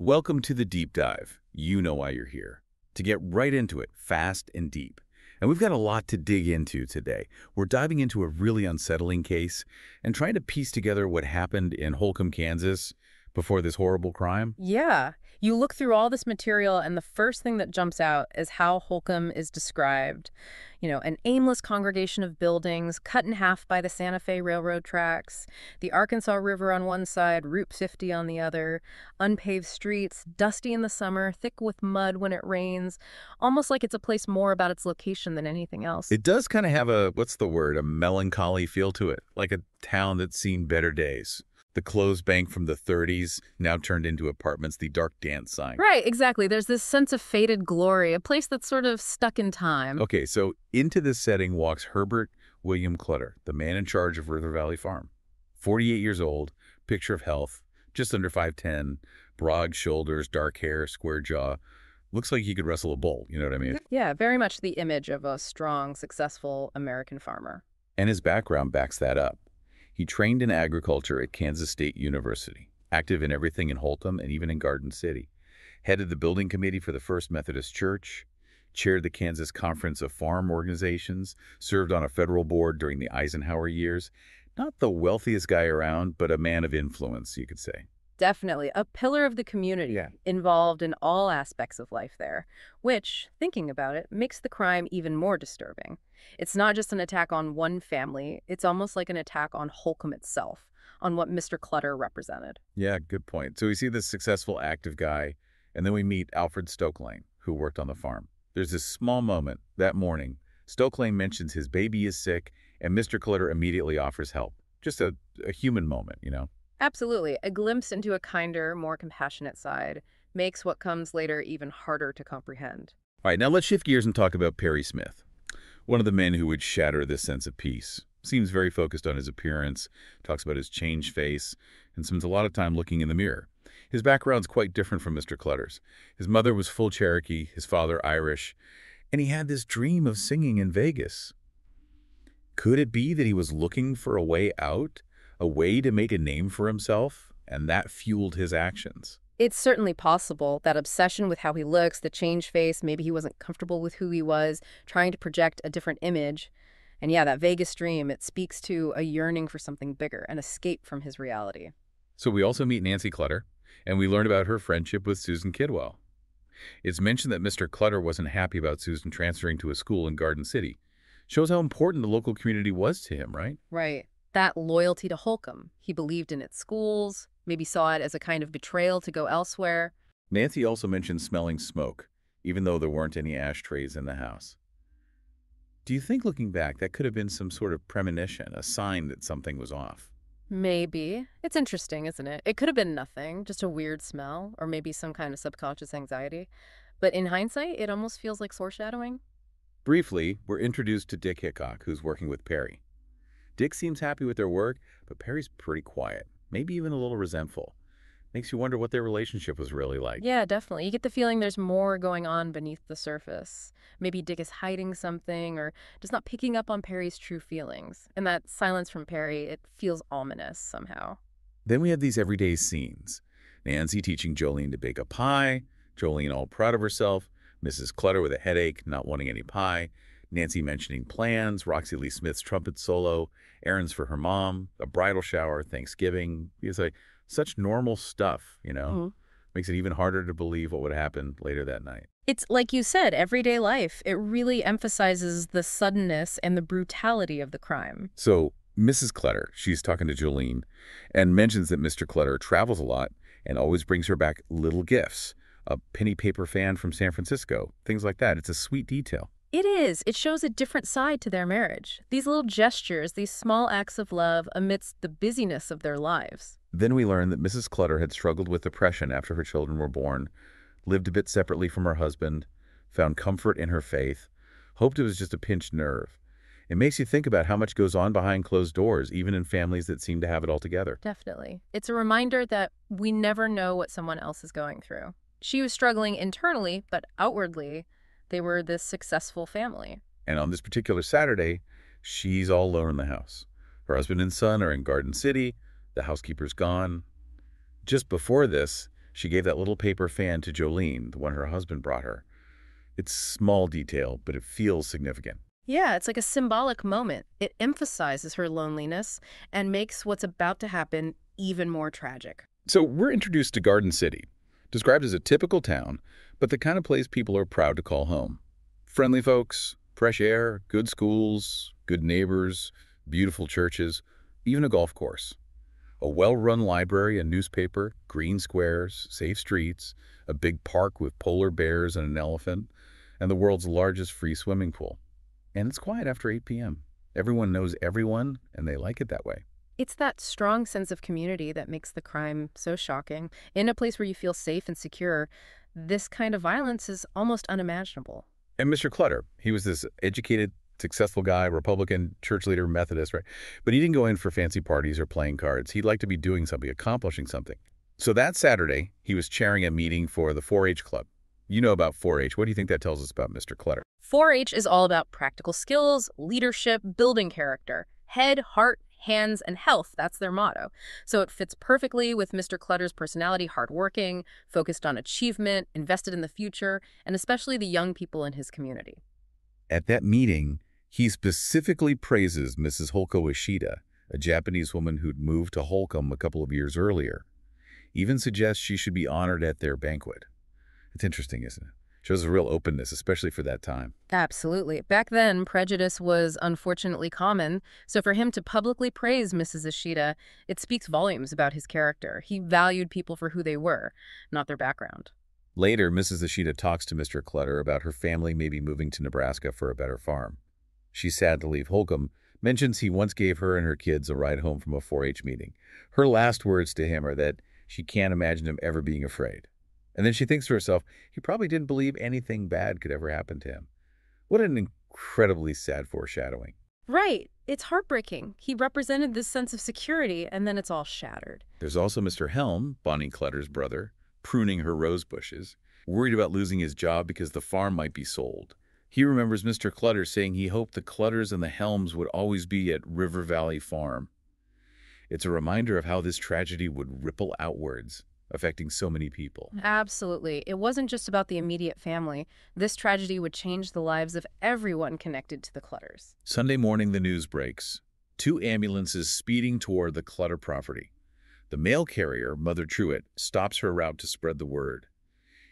Welcome to the deep dive. You know why you're here. To get right into it, fast and deep. And we've got a lot to dig into today. We're diving into a really unsettling case and trying to piece together what happened in Holcomb, Kansas before this horrible crime. Yeah. You look through all this material, and the first thing that jumps out is how Holcomb is described. An aimless congregation of buildings cut in half by the Santa Fe Railroad tracks, the Arkansas River on one side, Route 50 on the other, unpaved streets, dusty in the summer, thick with mud when it rains, almost like it's a place more about its location than anything else. It does kind of have what's the word, a melancholy feel to it, like a town that's seen better days. The closed bank from the 30s now turned into apartments, the dark dance sign. Right, exactly. There's this sense of faded glory, a place that's sort of stuck in time. Okay, so into this setting walks Herbert William Clutter, the man in charge of River Valley Farm. 48 years old, picture of health, just under 5'10", broad shoulders, dark hair, square jaw. Looks like he could wrestle a bull, you know what I mean? Yeah, very much the image of a strong, successful American farmer. And his background backs that up. He trained in agriculture at Kansas State University, active in everything in Holcomb and even in Garden City. Headed the building committee for the First Methodist Church, chaired the Kansas Conference of Farm Organizations, served on a federal board during the Eisenhower years. Not the wealthiest guy around, but a man of influence, you could say. Definitely a pillar of the community, Yeah. involved in all aspects of life there, which, thinking about it, makes the crime even more disturbing. It's not just an attack on one family, it's almost like an attack on Holcomb itself, on what Mr. Clutter represented. Yeah, good point. So we see this successful, active guy, and then we meet Alfred Stokelane, who worked on the farm. There's this small moment that morning. Stokelane mentions his baby is sick, and Mr. Clutter immediately offers help. Just a human moment, you know? Absolutely, a glimpse into a kinder, more compassionate side makes what comes later even harder to comprehend. All right, now let's shift gears and talk about Perry Smith, one of the men who would shatter this sense of peace. Seems very focused on his appearance, talks about his changed face, and spends a lot of time looking in the mirror. His background's quite different from Mr. Clutter's. His mother was full Cherokee, his father Irish, and he had this dream of singing in Vegas. Could it be that he was looking for a way out, a way to make a name for himself, and that fueled his actions? It's certainly possible, that obsession with how he looks, the changed face, maybe he wasn't comfortable with who he was, trying to project a different image. And yeah, that Vegas dream, it speaks to a yearning for something bigger, an escape from his reality. So we also meet Nancy Clutter, and we learn about her friendship with Susan Kidwell. It's mentioned that Mr. Clutter wasn't happy about Susan transferring to a school in Garden City. Shows how important the local community was to him, right? Right. That loyalty to Holcomb. He believed in its schools, maybe saw it as a kind of betrayal to go elsewhere. Nancy also mentioned smelling smoke, even though there weren't any ashtrays in the house. Do you think, looking back, that could have been some sort of premonition, a sign that something was off? Maybe. It's interesting, isn't it? It could have been nothing, just a weird smell, or maybe some kind of subconscious anxiety. But in hindsight, it almost feels like foreshadowing. Briefly, we're introduced to Dick Hickok, who's working with Perry. Dick seems happy with their work, but Perry's pretty quiet, maybe even a little resentful. Makes you wonder what their relationship was really like. Yeah, definitely. You get the feeling there's more going on beneath the surface. Maybe Dick is hiding something or just not picking up on Perry's true feelings. And that silence from Perry, it feels ominous somehow. Then we have these everyday scenes. Nancy teaching Jolene to bake a pie, Jolene all proud of herself, Mrs. Clutter with a headache, not wanting any pie, Nancy mentioning plans, Roxy Lee Smith's trumpet solo, errands for her mom, a bridal shower, Thanksgiving. It's like such normal stuff, you know? hmm Makes it even harder to believe what would happen later that night. It's like you said, everyday life. It really emphasizes the suddenness and the brutality of the crime. So Mrs. Clutter, she's talking to Jolene, and mentions that Mr. Clutter travels a lot and always brings her back little gifts. A penny paper fan from San Francisco, things like that. It's a sweet detail. It is. It shows a different side to their marriage. These little gestures, these small acts of love amidst the busyness of their lives. Then we learn that Mrs. Clutter had struggled with depression after her children were born, lived a bit separately from her husband, found comfort in her faith, hoped it was just a pinched nerve. It makes you think about how much goes on behind closed doors, even in families that seem to have it all together. Definitely. It's a reminder that we never know what someone else is going through. She was struggling internally, but outwardly, they were this successful family. And on this particular Saturday, she's all alone in the house. Her husband and son are in Garden City. The housekeeper's gone. Just before this, She gave that little paper fan to Jolene, the one her husband brought her. It's small detail, but it feels significant. Yeah, it's like a symbolic moment. It emphasizes her loneliness and makes what's about to happen even more tragic. So we're introduced to Garden City, described as a typical town, but the kind of place people are proud to call home. Friendly folks, fresh air, good schools, good neighbors, beautiful churches, even a golf course. A well-run library, a newspaper, green squares, safe streets, a big park with polar bears and an elephant, and the world's largest free swimming pool. And it's quiet after 8 p.m. Everyone knows everyone, and they like it that way. It's that strong sense of community that makes the crime so shocking. In a place where you feel safe and secure, this kind of violence is almost unimaginable. And Mr. Clutter, he was this educated, successful guy, Republican, church leader, Methodist, right? But he didn't go in for fancy parties or playing cards. He'd like to be doing something, accomplishing something. So that Saturday, he was chairing a meeting for the 4-H club. You know about 4-H. What do you think that tells us about Mr. Clutter? 4-H is all about practical skills, leadership, building character. Head, heart, hands, and health, that's their motto. So it fits perfectly with Mr. Clutter's personality, hardworking, focused on achievement, invested in the future, and especially the young people in his community. At that meeting, he specifically praises Mrs. Holko Ishida, a Japanese woman who'd moved to Holcomb a couple of years earlier. Even suggests she should be honored at their banquet. It's interesting, isn't it? Shows a real openness, especially for that time. Absolutely. Back then, prejudice was unfortunately common, so for him to publicly praise Mrs. Ishida, it speaks volumes about his character. He valued people for who they were, not their background. Later, Mrs. Ishida talks to Mr. Clutter about her family maybe moving to Nebraska for a better farm. She's sad to leave Holcomb, mentions he once gave her and her kids a ride home from a 4-H meeting. Her last words to him are that she can't imagine him ever being afraid. And then she thinks to herself, he probably didn't believe anything bad could ever happen to him. What an incredibly sad foreshadowing. Right. It's heartbreaking. He represented this sense of security, and then it's all shattered. There's also Mr. Helm, Bonnie Clutter's brother, pruning her rose bushes, worried about losing his job because the farm might be sold. He remembers Mr. Clutter saying he hoped the Clutters and the Helms would always be at River Valley Farm. It's a reminder of how this tragedy would ripple outwards, affecting so many people. Absolutely. It wasn't just about the immediate family. This tragedy would change the lives of everyone connected to the Clutters. Sunday morning, the news breaks. 2 ambulances speeding toward the Clutter property. The mail carrier, Mother Truitt, stops her route to spread the word.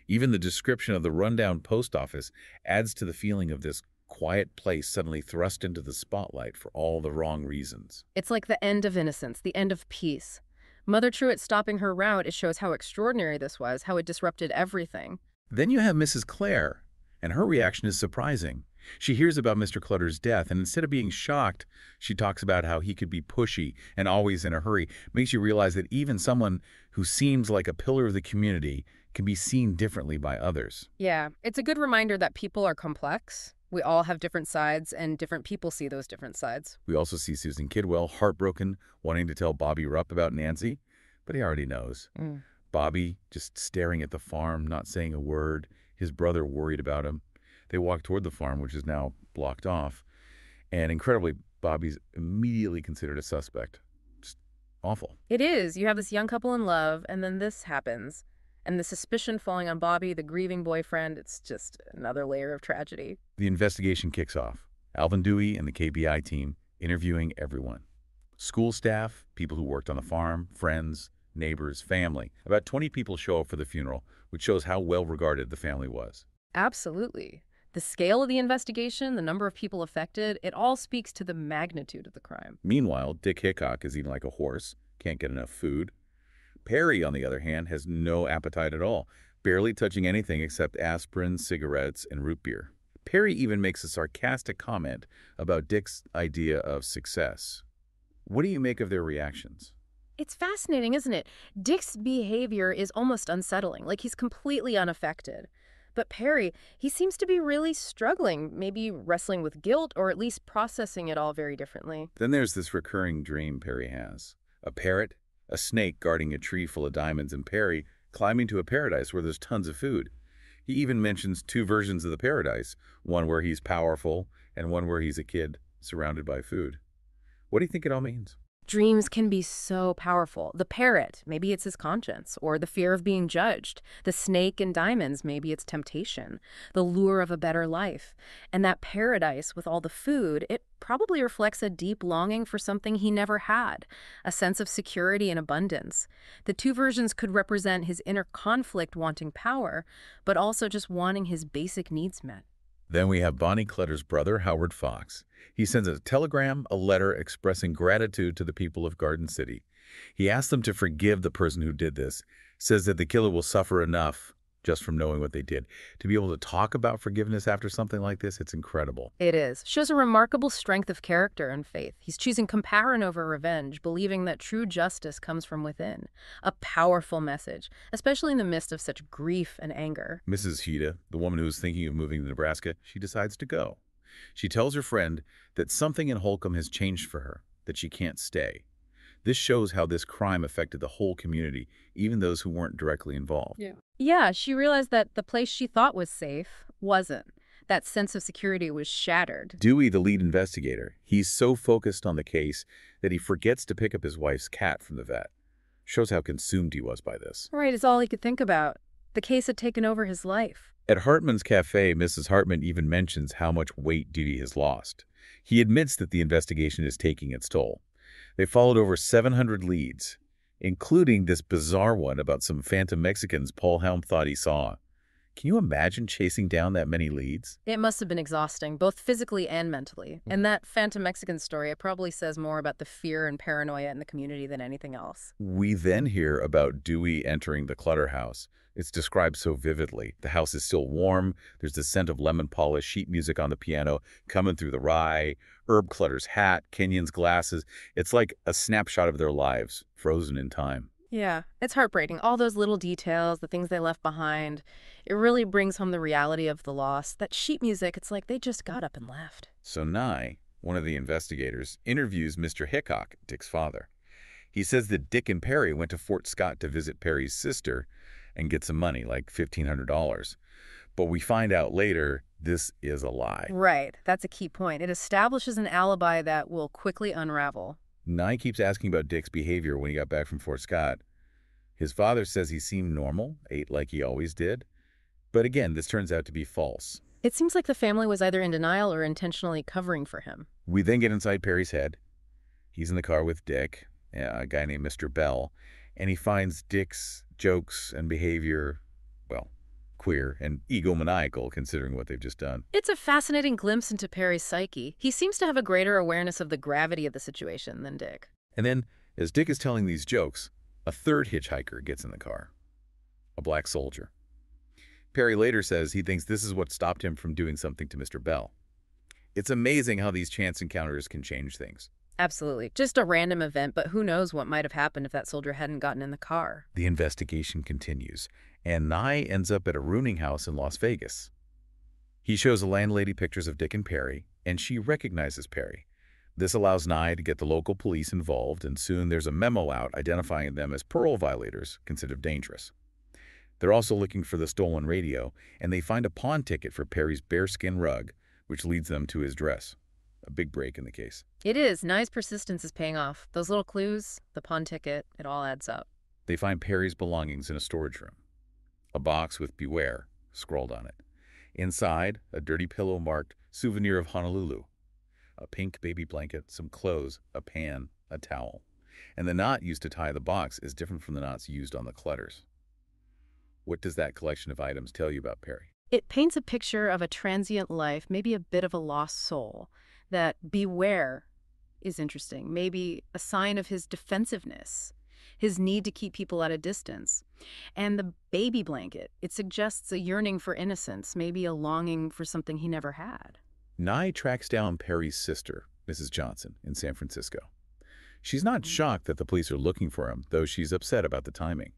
Even the description of the rundown post office adds to the feeling of this quiet place suddenly thrust into the spotlight for all the wrong reasons. It's like the end of innocence, the end of peace. Mother Truitt stopping her route, it shows how extraordinary this was, how it disrupted everything. Then you have Mrs. Clare, and her reaction is surprising. She hears about Mr. Clutter's death, and instead of being shocked, she talks about how he could be pushy and always in a hurry. Makes you realize that even someone who seems like a pillar of the community can be seen differently by others. Yeah, it's a good reminder that people are complex. We all have different sides, and different people see those different sides. We also see Susan Kidwell, heartbroken, wanting to tell Bobby Rupp about Nancy, but he already knows. Bobby just staring at the farm, not saying a word, his brother worried about him. They walk toward the farm, which is now blocked off, and incredibly, Bobby's immediately considered a suspect. Just awful. It is. You have this young couple in love, and then this happens. And the suspicion falling on Bobby, the grieving boyfriend, it's just another layer of tragedy. The investigation kicks off. Alvin Dewey and the KBI team interviewing everyone. School staff, people who worked on the farm, friends, neighbors, family. About 20 people show up for the funeral, which shows how well regarded the family was. Absolutely. The scale of the investigation, the number of people affected, it all speaks to the magnitude of the crime. Meanwhile, Dick Hickok is eating like a horse, can't get enough food. Perry, on the other hand, has no appetite at all, barely touching anything except aspirin, cigarettes, and root beer. Perry even makes a sarcastic comment about Dick's idea of success. What do you make of their reactions? It's fascinating, isn't it? Dick's behavior is almost unsettling, like he's completely unaffected. But Perry, he seems to be really struggling, maybe wrestling with guilt or at least processing it all very differently. Then there's this recurring dream Perry has. A parrot, a snake guarding a tree full of diamonds, and Perry climbing to a paradise where there's tons of food. He even mentions 2 versions of the paradise, one where he's powerful and one where he's a kid surrounded by food. What do you think it all means? Dreams can be so powerful. The parrot, maybe it's his conscience, or the fear of being judged. The snake and diamonds, maybe it's temptation, the lure of a better life. And that paradise with all the food, it probably reflects a deep longing for something he never had, a sense of security and abundance. The two versions could represent his inner conflict wanting power, but also just wanting his basic needs met. Then we have Bonnie Clutter's brother, Howard Fox. He sends a telegram, a letter expressing gratitude to the people of Garden City. He asks them to forgive the person who did this, says that the killer will suffer enough just from knowing what they did. To be able to talk about forgiveness after something like this, it's incredible. It is. Shows a remarkable strength of character and faith. He's choosing compassion over revenge, believing that true justice comes from within. A powerful message, especially in the midst of such grief and anger. Mrs. Hida, the woman who is thinking of moving to Nebraska, she decides to go. She tells her friend that something in Holcomb has changed for her, that she can't stay. This shows how this crime affected the whole community, even those who weren't directly involved. Yeah, she realized that the place she thought was safe wasn't. That sense of security was shattered. Dewey, the lead investigator, he's so focused on the case that he forgets to pick up his wife's cat from the vet. Shows how consumed he was by this. Right, it's all he could think about. The case had taken over his life. At Hartman's cafe, Mrs. Hartman even mentions how much weight Dewey has lost. He admits that the investigation is taking its toll. They followed over 700 leads, including this bizarre one about some phantom Mexicans Paul Helm thought he saw. Can you imagine chasing down that many leads? It must have been exhausting, both physically and mentally. And that Phantom Mexican story, it probably says more about the fear and paranoia in the community than anything else. We then hear about Dewey entering the Clutter house. It's described so vividly. The house is still warm. There's the scent of lemon polish, sheet music on the piano coming through the rye, Herb Clutter's hat, Kenyon's glasses. It's like a snapshot of their lives, frozen in time. Yeah, it's heartbreaking. All those little details, the things they left behind, it really brings home the reality of the loss. That sheet music, it's like they just got up and left. So Nye, one of the investigators, interviews Mr. Hickok, Dick's father. He says that Dick and Perry went to Fort Scott to visit Perry's sister and get some money, like $1,500. But we find out later this is a lie. Right, that's a key point. It establishes an alibi that will quickly unravel. Nye keeps asking about Dick's behavior when he got back from Fort Scott. His father says he seemed normal, ate like he always did. But again, this turns out to be false. It seems like the family was either in denial or intentionally covering for him. We then get inside Perry's head. He's in the car with Dick, a guy named Mr. Bell, and he finds Dick's jokes and behavior, well, queer and egomaniacal considering what they've just done. It's a fascinating glimpse into Perry's psyche. He seems to have a greater awareness of the gravity of the situation than Dick. And then, as Dick is telling these jokes, a third hitchhiker gets in the car, a black soldier. Perry later says he thinks this is what stopped him from doing something to Mr. Bell. It's amazing how these chance encounters can change things. Absolutely. Just a random event, but who knows what might have happened if that soldier hadn't gotten in the car. The investigation continues, and Nye ends up at a rooming house in Las Vegas. He shows a landlady pictures of Dick and Perry, and she recognizes Perry. This allows Nye to get the local police involved, and soon there's a memo out identifying them as parole violators considered dangerous. They're also looking for the stolen radio, and they find a pawn ticket for Perry's bearskin rug, which leads them to his dress. A big break in the case. It is. Nye's persistence is paying off. Those little clues, the pawn ticket, it all adds up. They find Perry's belongings in a storage room. A box with "Beware" scrawled on it. Inside, a dirty pillow marked "Souvenir of Honolulu." A pink baby blanket, some clothes, a pan, a towel. And the knot used to tie the box is different from the knots used on the Clutters. What does that collection of items tell you about Perry? It paints a picture of a transient life, maybe a bit of a lost soul. That beware is interesting, maybe a sign of his defensiveness, his need to keep people at a distance. And the baby blanket, it suggests a yearning for innocence, maybe a longing for something he never had. Nye tracks down Perry's sister, Mrs. Johnson, in San Francisco. She's not shocked that the police are looking for him, though she's upset about the timing.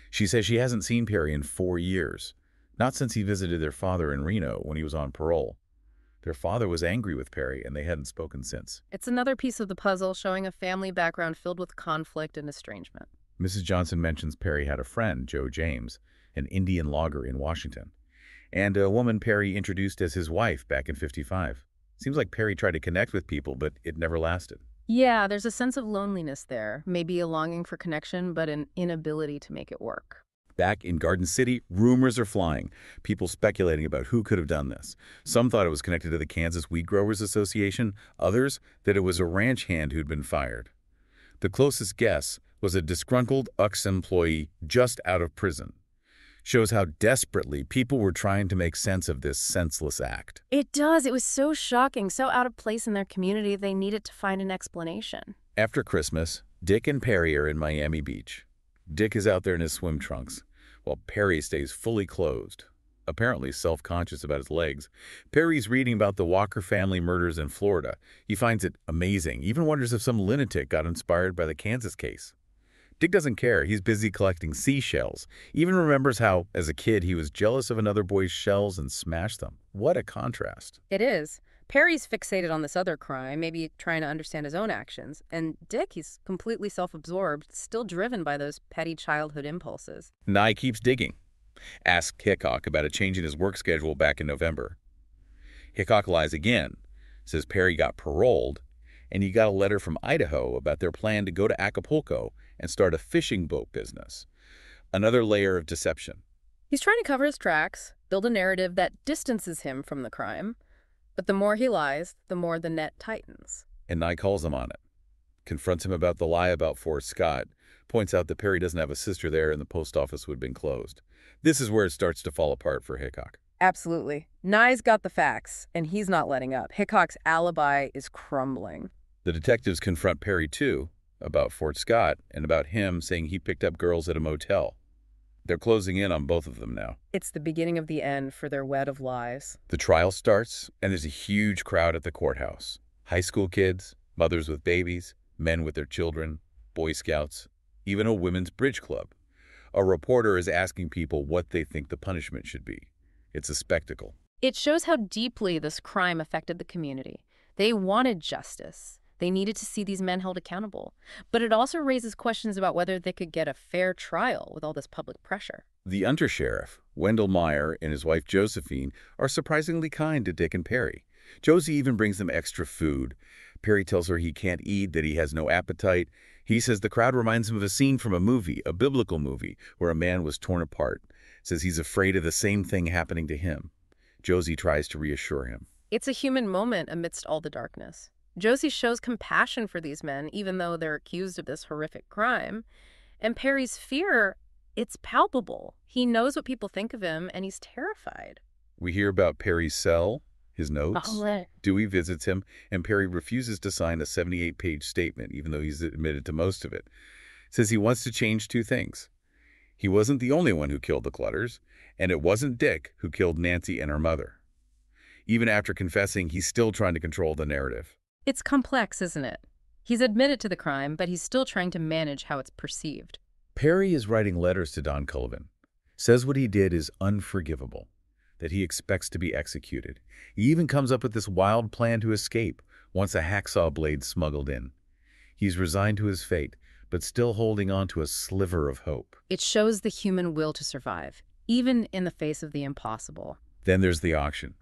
She says she hasn't seen Perry in 4 years, not since he visited their father in Reno when he was on parole. Their father was angry with Perry, and they hadn't spoken since. It's another piece of the puzzle showing a family background filled with conflict and estrangement. Mrs. Johnson mentions Perry had a friend, Joe James, an Indian logger in Washington, and a woman Perry introduced as his wife back in '55. Seems like Perry tried to connect with people, but it never lasted. Yeah, there's a sense of loneliness there, maybe a longing for connection, but an inability to make it work. Back in Garden City, rumors are flying, people speculating about who could have done this. Some thought it was connected to the Kansas Wheat Growers Association, others that it was a ranch hand who'd been fired. The closest guess was a disgruntled UX employee just out of prison. Shows how desperately people were trying to make sense of this senseless act. It does. It was so shocking, so out of place in their community, they needed to find an explanation. After Christmas, Dick and Perry are in Miami Beach. Dick is out there in his swim trunks, while Perry stays fully clothed, apparently self-conscious about his legs. Perry's reading about the Walker family murders in Florida. He finds it amazing, even wonders if some lunatic got inspired by the Kansas case. Dick doesn't care. He's busy collecting seashells. Even remembers how, as a kid, he was jealous of another boy's shells and smashed them. What a contrast. It is. Perry's fixated on this other crime, maybe trying to understand his own actions. And Dick, he's completely self-absorbed, still driven by those petty childhood impulses. Nye keeps digging. Asks Hickok about a change in his work schedule back in November. Hickok lies again, says Perry got paroled, and he got a letter from Idaho about their plan to go to Acapulco and start a fishing boat business. Another layer of deception. He's trying to cover his tracks, build a narrative that distances him from the crime. But the more he lies, the more the net tightens. And Nye calls him on it. Confronts him about the lie about Fort Scott. Points out that Perry doesn't have a sister there and the post office would have been closed. This is where it starts to fall apart for Hickok. Absolutely. Nye's got the facts, and he's not letting up. Hickok's alibi is crumbling. The detectives confront Perry, too, about Fort Scott and about him saying he picked up girls at a motel. They're closing in on both of them now. It's the beginning of the end for their web of lies. The trial starts, and there's a huge crowd at the courthouse. High school kids, mothers with babies, men with their children, Boy Scouts, even a women's bridge club. A reporter is asking people what they think the punishment should be. It's a spectacle. It shows how deeply this crime affected the community. They wanted justice. They needed to see these men held accountable. But it also raises questions about whether they could get a fair trial with all this public pressure. The undersheriff, Wendell Meyer, and his wife Josephine are surprisingly kind to Dick and Perry. Josie even brings them extra food. Perry tells her he can't eat, that he has no appetite. He says the crowd reminds him of a scene from a movie, a biblical movie, where a man was torn apart. Says he's afraid of the same thing happening to him. Josie tries to reassure him. It's a human moment amidst all the darkness. Josie shows compassion for these men, even though they're accused of this horrific crime. And Perry's fear, it's palpable. He knows what people think of him, and he's terrified. We hear about Perry's cell, his notes. Dewey visits him, and Perry refuses to sign a 78-page statement, even though he's admitted to most of it. Says he wants to change two things. He wasn't the only one who killed the Clutters, and it wasn't Dick who killed Nancy and her mother. Even after confessing, he's still trying to control the narrative. It's complex, isn't it? He's admitted to the crime, but he's still trying to manage how it's perceived. Perry is writing letters to Don Cullivan. Says what he did is unforgivable, that he expects to be executed. He even comes up with this wild plan to escape once a hacksaw blade smuggled in. He's resigned to his fate, but still holding on to a sliver of hope. It shows the human will to survive, even in the face of the impossible. Then there's the auction.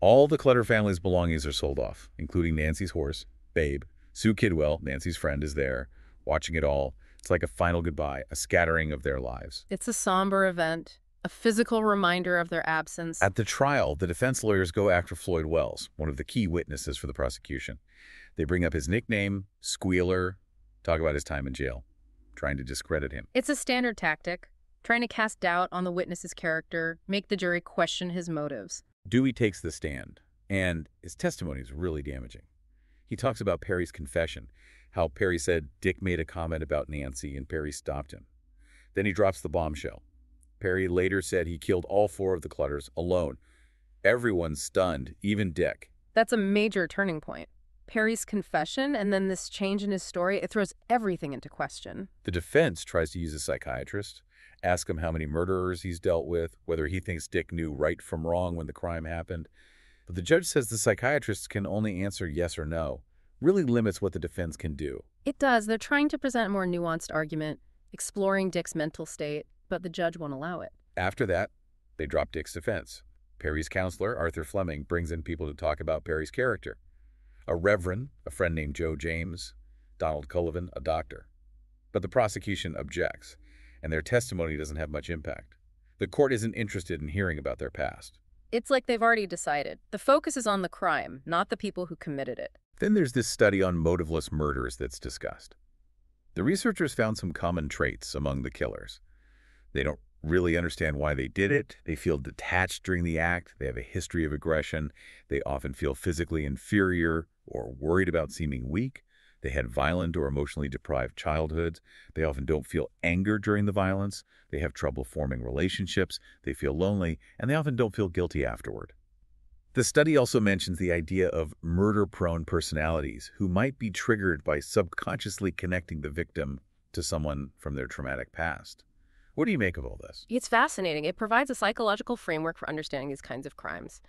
All the Clutter family's belongings are sold off, including Nancy's horse, Babe. Sue Kidwell, Nancy's friend, is there, watching it all. It's like a final goodbye, a scattering of their lives. It's a somber event, a physical reminder of their absence. At the trial, the defense lawyers go after Floyd Wells, one of the key witnesses for the prosecution. They bring up his nickname, Squealer, talk about his time in jail, trying to discredit him. It's a standard tactic, trying to cast doubt on the witness's character, make the jury question his motives. Dewey takes the stand, and his testimony is really damaging. He talks about Perry's confession, how Perry said Dick made a comment about Nancy and Perry stopped him. Then he drops the bombshell. Perry later said he killed all four of the Clutters alone. Everyone's stunned, even Dick. That's a major turning point. Perry's confession and then this change in his story, it throws everything into question. The defense tries to use a psychiatrist, ask him how many murderers he's dealt with, whether he thinks Dick knew right from wrong when the crime happened. But the judge says the psychiatrist can only answer yes or no, really limits what the defense can do. It does. They're trying to present a more nuanced argument, exploring Dick's mental state, but the judge won't allow it. After that, they drop Dick's defense. Perry's counselor, Arthur Fleming, brings in people to talk about Perry's character. A reverend, a friend named Joe James, Donald Cullivan, a doctor. But the prosecution objects, and their testimony doesn't have much impact. The court isn't interested in hearing about their past. It's like they've already decided. The focus is on the crime, not the people who committed it. Then there's this study on motiveless murders that's discussed. The researchers found some common traits among the killers. They don't really understand why they did it. They feel detached during the act. They have a history of aggression. They often feel physically inferior or worried about seeming weak. They had violent or emotionally deprived childhoods. They often don't feel anger during the violence. They have trouble forming relationships. They feel lonely, and they often don't feel guilty afterward. The study also mentions the idea of murder-prone personalities who might be triggered by subconsciously connecting the victim to someone from their traumatic past. What do you make of all this? It's fascinating. It provides a psychological framework for understanding these kinds of crimes.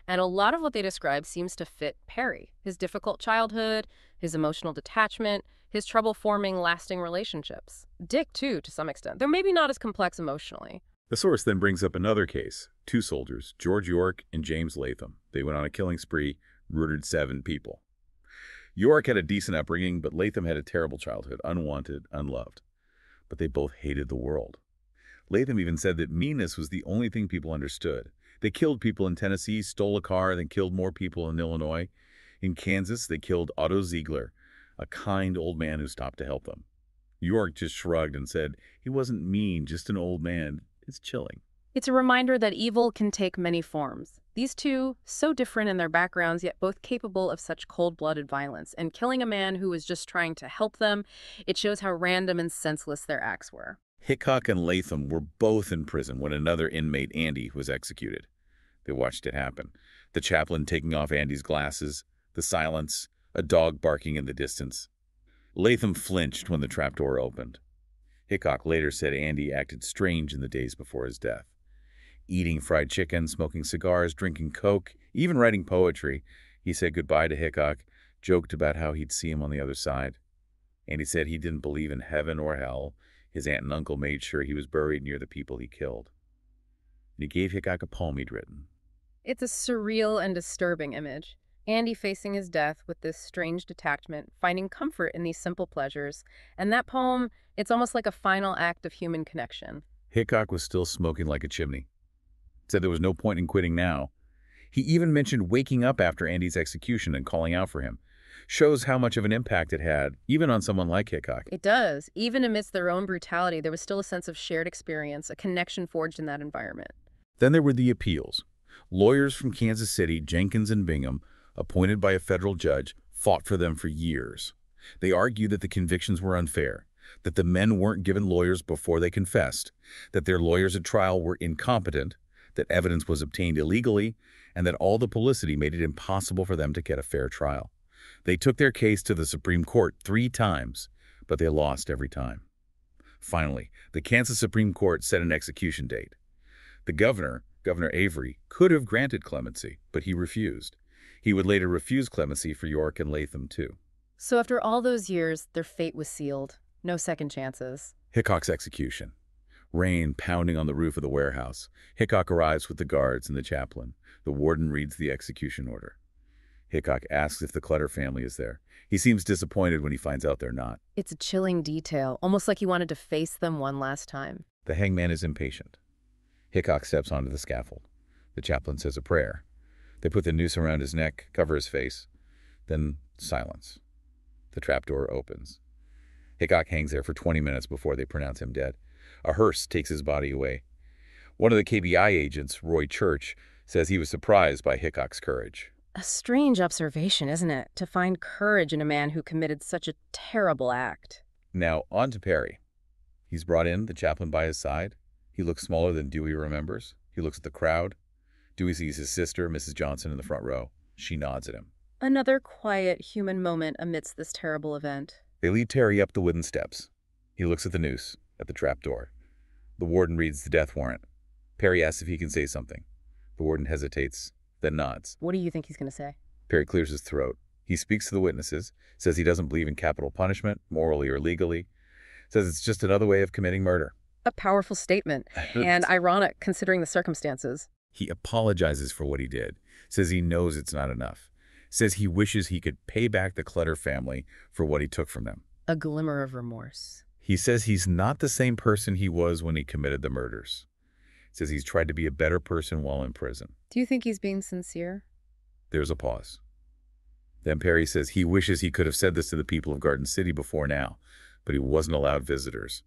And a lot of what they describe seems to fit Perry. His difficult childhood, his emotional detachment, his trouble forming lasting relationships. Dick, too, to some extent, though maybe not as complex emotionally. The source then brings up another case. Two soldiers, George York and James Latham. They went on a killing spree, murdered 7 people. York had a decent upbringing, but Latham had a terrible childhood, unwanted, unloved. But they both hated the world. Latham even said that meanness was the only thing people understood. They killed people in Tennessee, stole a car, then killed more people in Illinois. In Kansas, they killed Otto Ziegler, a kind old man who stopped to help them. York just shrugged and said he wasn't mean, just an old man. It's chilling. It's a reminder that evil can take many forms. These two, so different in their backgrounds, yet both capable of such cold-blooded violence. And killing a man who was just trying to help them, it shows how random and senseless their acts were. Hickok and Latham were both in prison when another inmate, Andy, was executed. They watched it happen. The chaplain taking off Andy's glasses, the silence, a dog barking in the distance. Latham flinched when the trapdoor opened. Hickok later said Andy acted strange in the days before his death. Eating fried chicken, smoking cigars, drinking Coke, even writing poetry. He said goodbye to Hickok, joked about how he'd see him on the other side. Andy said he didn't believe in heaven or hell. His aunt and uncle made sure he was buried near the people he killed. And he gave Hickok a poem he'd written. It's a surreal and disturbing image. Andy facing his death with this strange detachment, finding comfort in these simple pleasures. And that poem, it's almost like a final act of human connection. Hickok was still smoking like a chimney. Said there was no point in quitting now. He even mentioned waking up after Andy's execution and calling out for him. Shows how much of an impact it had, even on someone like Hickok. It does. Even amidst their own brutality, there was still a sense of shared experience, a connection forged in that environment. Then there were the appeals. Lawyers from Kansas City, Jenkins and Bingham, appointed by a federal judge, fought for them for years. They argued that the convictions were unfair, that the men weren't given lawyers before they confessed, that their lawyers at trial were incompetent, that evidence was obtained illegally, and that all the publicity made it impossible for them to get a fair trial. They took their case to the Supreme Court 3 times, but they lost every time. Finally, the Kansas Supreme Court set an execution date. The governor, Governor Avery, could have granted clemency, but he refused. He would later refuse clemency for York and Latham, too. So after all those years, their fate was sealed. No second chances. Hickok's execution. Rain pounding on the roof of the warehouse. Hickok arrives with the guards and the chaplain. The warden reads the execution order. Hickok asks if the Clutter family is there. He seems disappointed when he finds out they're not. It's a chilling detail, almost like he wanted to face them one last time. The hangman is impatient. Hickok steps onto the scaffold. The chaplain says a prayer. They put the noose around his neck, cover his face. Then silence. The trapdoor opens. Hickok hangs there for 20 minutes before they pronounce him dead. A hearse takes his body away. One of the KBI agents, Roy Church, says he was surprised by Hickok's courage. A strange observation, isn't it? To find courage in a man who committed such a terrible act. Now, on to Perry. He's brought in, the chaplain by his side. He looks smaller than Dewey remembers. He looks at the crowd. Dewey sees his sister, Mrs. Johnson, in the front row. She nods at him. Another quiet human moment amidst this terrible event. They lead Terry up the wooden steps. He looks at the noose, at the trapdoor. The warden reads the death warrant. Perry asks if he can say something. The warden hesitates, then nods. What do you think he's going to say? Perry clears his throat. He speaks to the witnesses, says he doesn't believe in capital punishment, morally or legally, says it's just another way of committing murder. A powerful statement, and ironic considering the circumstances. He apologizes for what he did, says he knows it's not enough, Says he wishes he could pay back the Clutter family for what he took from them. A glimmer of remorse. He says he's not the same person he was when he committed the murders. Says he's tried to be a better person while in prison. Do you think he's being sincere? There's a pause. Then Perry says he wishes he could have said this to the people of Garden City before now, but he wasn't allowed visitors,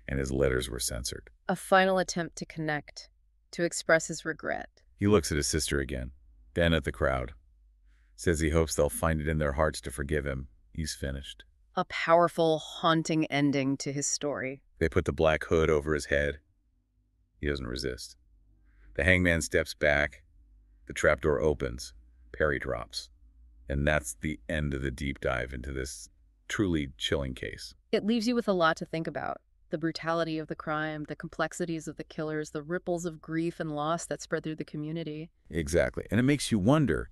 and his letters were censored. A final attempt to connect, to express his regret. He looks at his sister again, then at the crowd. Says he hopes they'll find it in their hearts to forgive him. He's finished. A powerful, haunting ending to his story. They put the black hood over his head. He doesn't resist. The hangman steps back. The trapdoor opens. Perry drops. And that's the end of the deep dive into this truly chilling case. It leaves you with a lot to think about. The brutality of the crime, the complexities of the killers, the ripples of grief and loss that spread through the community. Exactly. And it makes you wonder,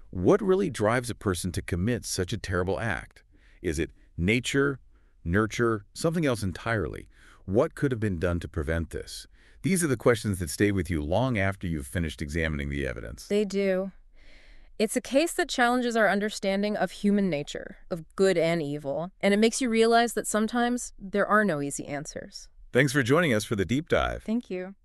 what really drives a person to commit such a terrible act? Is it nature, nurture, something else entirely? What could have been done to prevent this? These are the questions that stay with you long after you've finished examining the evidence. They do. It's a case that challenges our understanding of human nature, of good and evil, and it makes you realize that sometimes there are no easy answers. Thanks for joining us for the deep dive. Thank you.